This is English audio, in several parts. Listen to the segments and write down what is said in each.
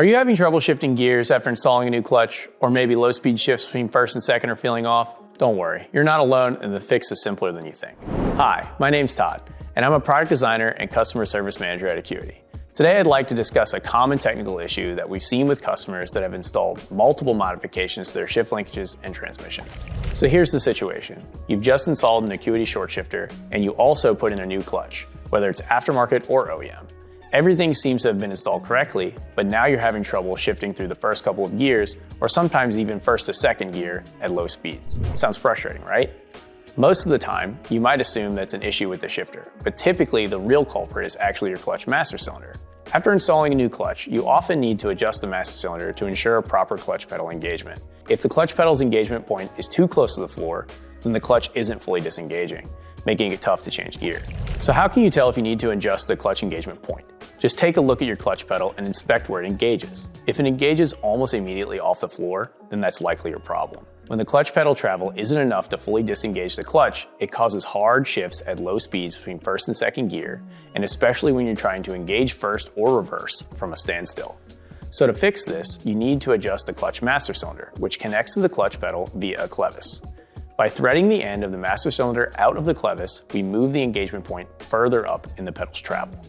Are you having trouble shifting gears after installing a new clutch, or maybe low speed shifts between first and second are feeling off? Don't worry, you're not alone and the fix is simpler than you think. Hi, my name's Todd, and I'm a product designer and customer service manager at ACUiTY. Today I'd like to discuss a common technical issue that we've seen with customers that have installed multiple modifications to their shift linkages and transmissions. So here's the situation. You've just installed an ACUiTY short shifter, and you also put in a new clutch, whether it's aftermarket or OEM. Everything seems to have been installed correctly, but now you're having trouble shifting through the first couple of gears, or sometimes even first to second gear at low speeds. Sounds frustrating, right? Most of the time, you might assume that's an issue with the shifter, but typically the real culprit is actually your clutch master cylinder. After installing a new clutch, you often need to adjust the master cylinder to ensure a proper clutch pedal engagement. If the clutch pedal's engagement point is too close to the floor, then the clutch isn't fully disengaging, making it tough to change gear. So how can you tell if you need to adjust the clutch engagement point? Just take a look at your clutch pedal and inspect where it engages. If it engages almost immediately off the floor, then that's likely your problem. When the clutch pedal travel isn't enough to fully disengage the clutch, it causes hard shifts at low speeds between first and second gear, and especially when you're trying to engage first or reverse from a standstill. So to fix this, you need to adjust the clutch master cylinder, which connects to the clutch pedal via a clevis. By threading the end of the master cylinder out of the clevis, we move the engagement point further up in the pedal's travel.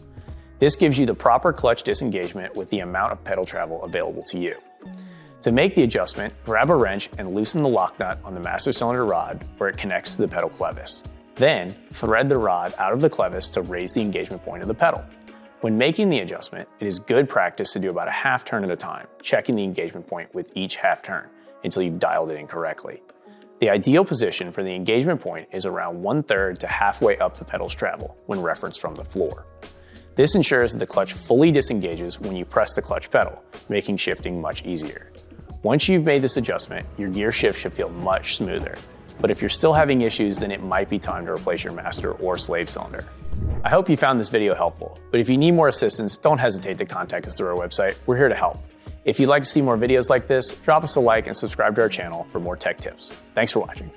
This gives you the proper clutch disengagement with the amount of pedal travel available to you. To make the adjustment, grab a wrench and loosen the lock nut on the master cylinder rod where it connects to the pedal clevis. Then, thread the rod out of the clevis to raise the engagement point of the pedal. When making the adjustment, it is good practice to do about a half turn at a time, checking the engagement point with each half turn until you've dialed it in correctly. The ideal position for the engagement point is around 1/3 to halfway up the pedal's travel when referenced from the floor. This ensures that the clutch fully disengages when you press the clutch pedal, making shifting much easier. Once you've made this adjustment, your gear shift should feel much smoother. But if you're still having issues, then it might be time to replace your master or slave cylinder. I hope you found this video helpful, but if you need more assistance, don't hesitate to contact us through our website. We're here to help. If you'd like to see more videos like this, drop us a like and subscribe to our channel for more tech tips. Thanks for watching.